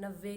90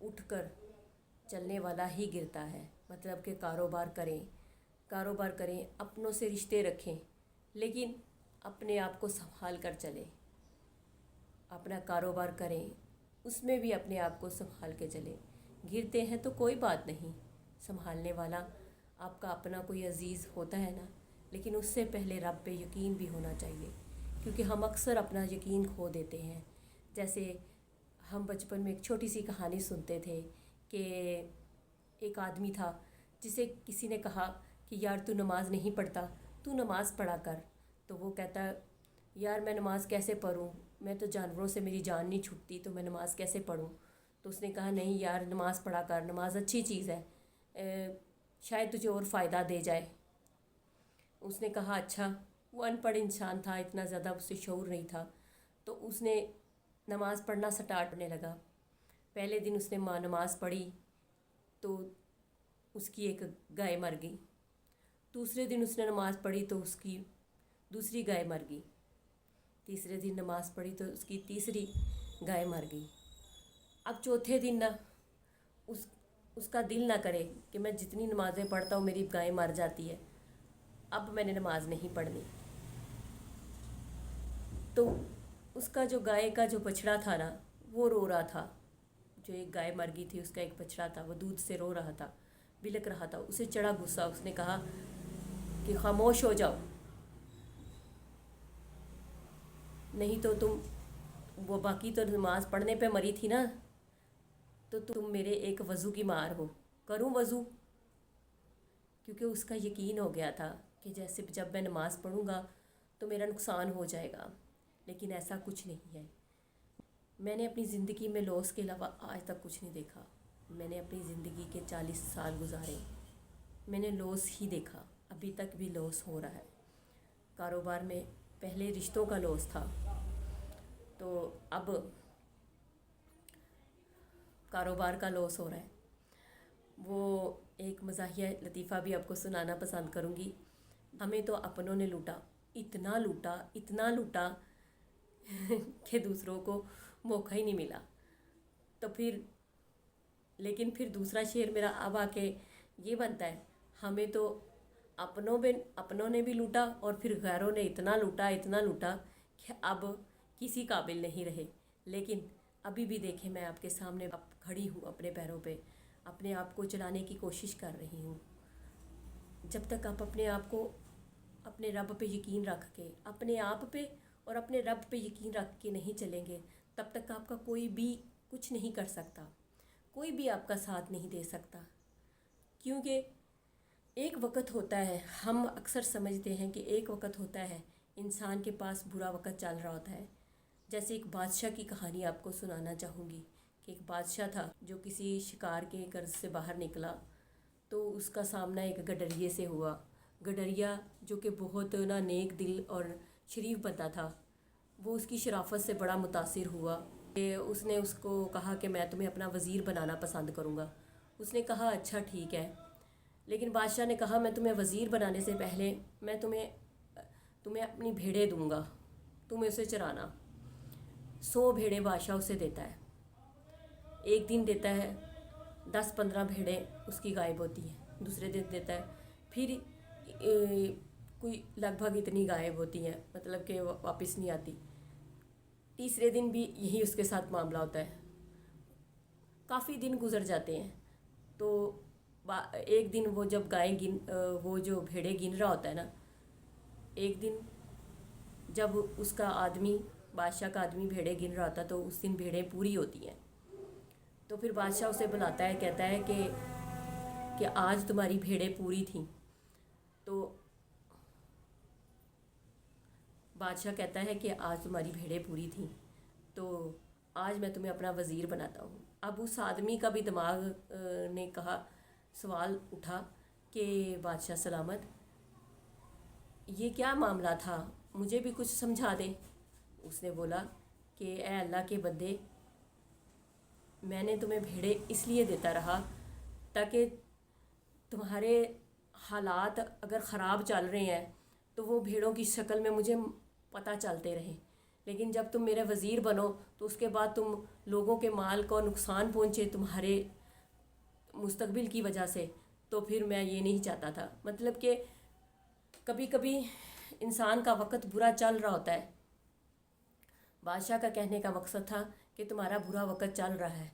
اٹھ کر چلنے والا ہی گرتا ہے، مطلب کہ کاروبار کریں، اپنوں سے رشتے رکھیں، لیکن اپنے آپ کو سنبھال کر چلیں، اپنا کاروبار کریں، اس میں بھی اپنے آپ کو سنبھال کے چلیں۔ گرتے ہیں تو کوئی بات نہیں، سنبھالنے والا آپ کا اپنا کوئی عزیز ہوتا ہے نا، لیکن اس سے پہلے رب پہ یقین بھی ہونا چاہیے، کیونکہ ہم اکثر اپنا یقین کھو دیتے ہیں۔ جیسے ہم بچپن میں ایک چھوٹی سی کہانی سنتے تھے کہ ایک آدمی تھا جسے کسی نے کہا کہ یار تو نماز نہیں پڑھتا، تو نماز پڑھا کر۔ تو وہ کہتا یار میں نماز کیسے پڑھوں، میں تو جانوروں سے میری جان نہیں چھوٹتی، تو میں نماز کیسے پڑھوں۔ تو اس نے کہا نہیں یار نماز پڑھا کر، نماز اچھی چیز ہے، شاید تجھے اور فائدہ دے جائے۔ اس نے کہا اچھا۔ وہ ان پڑھ انسان تھا، اتنا زیادہ اس سے شعور نہیں تھا، تو اس نے نماز پڑھنا سٹارٹ کرنے لگا۔ پہلے دن اس نے نماز پڑھی تو اس کی ایک گائے مر گئی۔ دوسرے دن اس نے نماز پڑھی تو اس کی دوسری گائے مر گئی۔ تیسرے دن نماز پڑھی تو اس کی تیسری گائے مر گئی۔ اب چوتھے دن نہ اس کا دل نہ کرے کہ میں جتنی نمازیں پڑھتا ہوں میری گائے مر جاتی ہے، اب میں نے نماز نہیں پڑھنی۔ تو اس کا جو گائے کا جو بچڑا تھا نا، وہ رو رہا تھا۔ جو ایک گائے مر گئی تھی اس کا ایک بچڑا تھا، وہ دودھ سے رو رہا تھا، بلک رہا تھا۔ اسے چڑھا غصہ، اس نے کہا کہ خاموش ہو جاؤ، نہیں تو وہ باقی تو نماز پڑھنے پہ مری تھی نا، تو تم میرے ایک وضو کی مار ہو۔ کروں وضو؟ کیونکہ اس کا یقین ہو گیا تھا کہ جیسے جب میں نماز پڑھوں گا تو میرا نقصان ہو جائے گا، لیکن ایسا کچھ نہیں ہے۔ میں نے اپنی زندگی میں لاس کے علاوہ آج تک کچھ نہیں دیکھا۔ میں نے اپنی زندگی کے 40 سال گزارے، میں نے لاس ہی دیکھا، ابھی تک بھی لاس ہو رہا ہے۔ کاروبار میں پہلے رشتوں کا لاس تھا، تو اب کاروبار کا لاس ہو رہا ہے۔ وہ ایک مزاحیہ لطیفہ بھی آپ کو سنانا پسند کروں گی۔ ہمیں تو اپنوں نے لوٹا، اتنا لوٹا کہ دوسروں کو موقع ہی نہیں ملا۔ تو لیکن پھر دوسرا شعر میرا اب آ کے یہ بنتا ہے، ہمیں تو اپنوں نے بھی لوٹا، اور پھر غیروں نے اتنا لوٹا کہ اب کسی قابل نہیں رہے۔ لیکن ابھی بھی دیکھیں میں آپ کے سامنے اب کھڑی ہوں اپنے پیروں پہ، اپنے آپ کو چلانے کی کوشش کر رہی ہوں۔ جب تک آپ اپنے آپ کو اپنے رب پہ یقین رکھ کے، اپنے آپ پہ اور اپنے رب پہ یقین رکھ کے نہیں چلیں گے، تب تک آپ کا کوئی بھی کچھ نہیں کر سکتا، کوئی بھی آپ کا ساتھ نہیں دے سکتا۔ کیونکہ ایک وقت ہوتا ہے، ہم اکثر سمجھتے ہیں کہ ایک وقت ہوتا ہے انسان کے پاس برا وقت چل رہا ہوتا ہے۔ جیسے ایک بادشاہ کی کہانی آپ کو سنانا چاہوں گی کہ ایک بادشاہ تھا جو کسی شکار کے غرض سے باہر نکلا، تو اس کا سامنا ایک گڈریے سے ہوا۔ گڈریا جو کہ بہت نیک دل اور شریف بندہ تھا، وہ اس کی شرافت سے بڑا متاثر ہوا کہ اس نے اس کو کہا کہ میں تمہیں اپنا وزیر بنانا پسند کروں گا۔ اس نے کہا اچھا ٹھیک ہے، لیکن بادشاہ نے کہا میں تمہیں وزیر بنانے سے پہلے میں تمہیں اپنی بھیڑیں دوں گا، تمہیں اسے چرانا۔ 100 بھیڑیں بادشاہ اسے دیتا ہے، ایک دن دیتا ہے 10-15 بھیڑیں اس کی غائب ہوتی ہیں، دوسرے دن دیتا ہے پھر کوئی لگ بھگ اتنی غائب ہوتی ہیں، مطلب کہ واپس نہیں آتی۔ تیسرے دن بھی یہی اس کے ساتھ معاملہ ہوتا ہے۔ کافی دن گزر جاتے ہیں، تو ایک دن وہ جب وہ جو بھیڑیں گن رہا ہوتا ہے نا، ایک دن جب اس کا آدمی، بادشاہ کا آدمی بھیڑیں گن رہا ہوتا ہے، تو اس دن بھیڑیں پوری ہوتی ہیں۔ تو پھر بادشاہ اسے بلاتا ہے، کہتا ہے کہ آج تمہاری بھیڑیں پوری تھیں۔ تو بادشاہ کہتا ہے کہ آج تمہاری بھیڑیں پوری تھیں، تو آج میں تمہیں اپنا وزیر بناتا ہوں۔ اب اس آدمی کا بھی دماغ نے کہا، سوال اٹھا کہ بادشاہ سلامت، یہ کیا معاملہ تھا، مجھے بھی کچھ سمجھا دیں۔ اس نے بولا کہ اے اللہ کے بندے، میں نے تمہیں بھیڑیں اس لیے دیتا رہا تاکہ تمہارے حالات اگر خراب چل رہے ہیں تو وہ بھیڑوں کی شکل میں مجھے پتہ چلتے رہیں، لیکن جب تم میرے وزیر بنو تو اس کے بعد تم لوگوں کے مال کو نقصان پہنچے تمہارے مستقبل کی وجہ سے، تو پھر میں یہ نہیں چاہتا تھا۔ مطلب کہ کبھی کبھی انسان کا وقت برا چل رہا ہوتا ہے۔ بادشاہ کا کہنے کا مقصد تھا کہ تمہارا برا وقت چل رہا ہے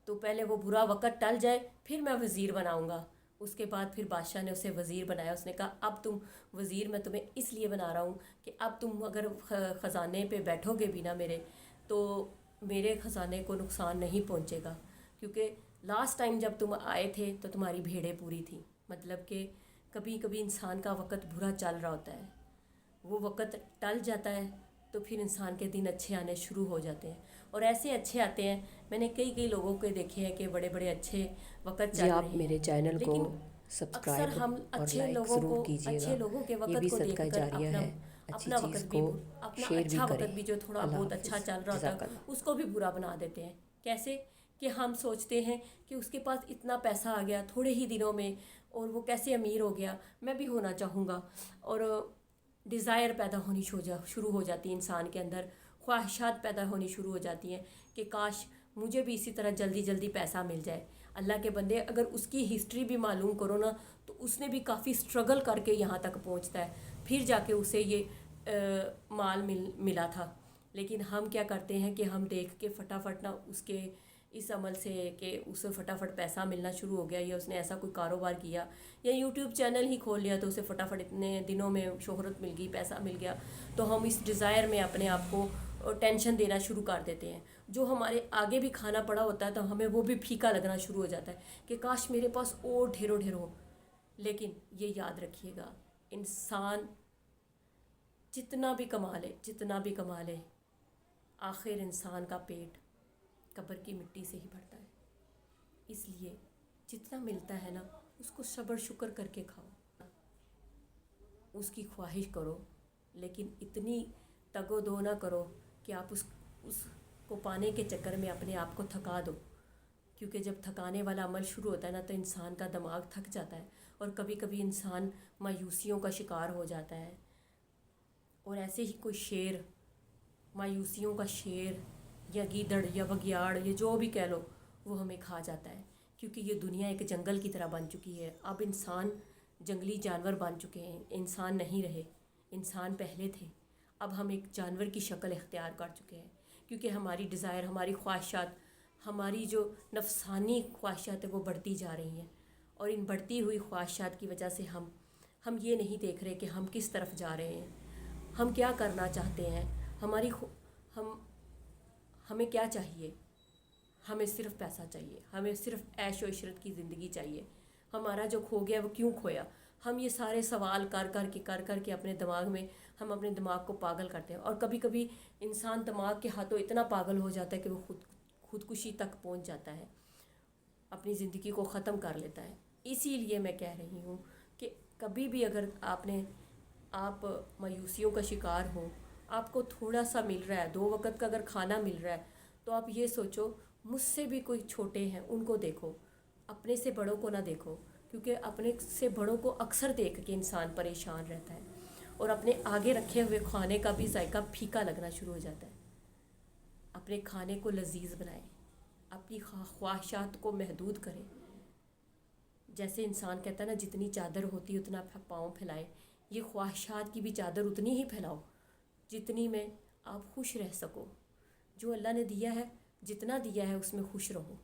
تو پہلے وہ برا وقت ٹل جائے پھر میں وزیر بناؤں گا۔ اس کے بعد پھر بادشاہ نے اسے وزیر بنایا۔ اس نے کہا اب تم وزیر میں تمہیں اس لیے بنا رہا ہوں کہ اب تم اگر خزانے پہ بیٹھو گے بھی نا میرے، تو میرے خزانے کو نقصان نہیں پہنچے گا، کیونکہ لاسٹ ٹائم جب تم آئے تھے تو تمہاری بھیڑیں پوری تھیں۔ مطلب کہ کبھی کبھی انسان کا وقت برا چل رہا ہوتا ہے، وہ وقت ٹل جاتا ہے تو پھر انسان کے دن اچھے آنے شروع ہو جاتے ہیں، اور ایسے اچھے آتے ہیں۔ میں نے کئی لوگوں کے دیکھے ہیں کہ بڑے بڑے اچھے وقت چل رہے ہیں، آپ میرے چینل کو لیکن سبسکرائب اکثر ہم اور اچھے لائک لوگوں ضرور کو، کیجیے اچھے گا، لوگوں کے یہ وقت بھی کو دیکھ صدقہ کر جاریہ ہے، اچھی اپنا چیز وقت بھی، کو اپنا شیئر بھی اچھا کریں۔ وقت بھی جو تھوڑا اللہ بہت حافظ، اچھا چل رہا ہوتا جزاک ہے اللہ۔ اس کو بھی برا بنا دیتے ہیں۔ کیسے کہ ہم سوچتے ہیں کہ اس کے پاس اتنا پیسہ آ گیا تھوڑے ہی دنوں میں، اور وہ کیسے امیر ہو گیا، میں بھی ہونا چاہوں گا، اور ڈیزائر پیدا ہونی شروع ہو جاتی ہے انسان کے اندر، خواہشات پیدا ہونی شروع ہو جاتی ہیں کہ کاش مجھے بھی اسی طرح جلدی جلدی پیسہ مل جائے۔ اللہ کے بندے اگر اس کی ہسٹری بھی معلوم کرو نا تو اس نے بھی کافی سٹرگل کر کے یہاں تک پہنچتا ہے، پھر جا کے اسے یہ مال ملا تھا۔ لیکن ہم کیا کرتے ہیں کہ ہم دیکھ کے فٹافٹ نہ اس کے اس عمل سے کہ اسے فٹافٹ پیسہ ملنا شروع ہو گیا، یا اس نے ایسا کوئی کاروبار کیا یا یوٹیوب چینل ہی کھول لیا تو اسے فٹافٹ اتنے دنوں میں شہرت مل گئی، پیسہ مل گیا، تو ہم اس ڈیزائر میں اپنے آپ کو ٹینشن دینا شروع کر دیتے ہیں۔ جو ہمارے آگے بھی کھانا پڑا ہوتا ہے تو ہمیں وہ بھی پھیکا لگنا شروع ہو جاتا ہے کہ کاش میرے پاس اور ڈھیروں ڈھیروں۔ لیکن یہ یاد رکھیے گا، انسان جتنا بھی کما لے آخر انسان کا پیٹ قبر کی مٹی سے ہی بھرتا ہے۔ اس لیے جتنا ملتا ہے نا اس کو صبر شکر کر کے کھاؤ، اس کی خواہش کرو، لیکن اتنی تگ و دو نہ کرو کہ آپ اس کو پانے کے چکر میں اپنے آپ کو تھکا دو، کیونکہ جب تھکانے والا عمل شروع ہوتا ہے نا تو انسان کا دماغ تھک جاتا ہے، اور کبھی کبھی انسان مایوسیوں کا شکار ہو جاتا ہے، اور ایسے ہی کوئی شیر، مایوسیوں کا شیر یا گیدڑ یا بگیاڑ یا جو بھی کہہ لو، وہ ہمیں کھا جاتا ہے، کیونکہ یہ دنیا ایک جنگل کی طرح بن چکی ہے۔ اب انسان جنگلی جانور بن چکے ہیں، انسان نہیں رہے، انسان پہلے تھے، اب ہم ایک جانور کی شکل اختیار کر چکے ہیں، کیونکہ ہماری ڈیزائر، ہماری خواہشات، ہماری جو نفسانی خواہشات ہیں وہ بڑھتی جا رہی ہیں، اور ان بڑھتی ہوئی خواہشات کی وجہ سے ہم یہ نہیں دیکھ رہے کہ ہم کس طرف جا رہے ہیں، ہم کیا کرنا چاہتے ہیں، ہمیں کیا چاہیے۔ ہمیں صرف پیسہ چاہیے، ہمیں صرف عیش و عشرت کی زندگی چاہیے۔ ہمارا جو کھو گیا وہ کیوں کھویا؟ ہم یہ سارے سوال کر کے اپنے دماغ میں ہم اپنے دماغ کو پاگل کرتے ہیں، اور کبھی کبھی انسان دماغ کے ہاتھوں اتنا پاگل ہو جاتا ہے کہ وہ خودکشی تک پہنچ جاتا ہے، اپنی زندگی کو ختم کر لیتا ہے۔ اسی لیے میں کہہ رہی ہوں کہ کبھی بھی اگر آپ مایوسیوں کا شکار ہو، آپ کو تھوڑا سا مل رہا ہے، 2 وقت کا اگر کھانا مل رہا ہے، تو آپ یہ سوچو مجھ سے بھی کوئی چھوٹے ہیں ان کو دیکھو، اپنے سے بڑوں کو نہ دیکھو، کیونکہ اپنے سے بڑوں کو اکثر دیکھ کے انسان پریشان رہتا ہے، اور اپنے آگے رکھے ہوئے کھانے کا بھی ذائقہ پھیکا لگنا شروع ہو جاتا ہے۔ اپنے کھانے کو لذیذ بنائیں، اپنی خواہشات کو محدود کریں۔ جیسے انسان کہتا ہے نا جتنی چادر ہوتی ہے اتنا پاؤں پھیلائے، یہ خواہشات کی بھی چادر اتنی ہی پھیلاؤ جتنی میں آپ خوش رہ سکو۔ جو اللہ نے دیا ہے، جتنا دیا ہے اس میں خوش رہو۔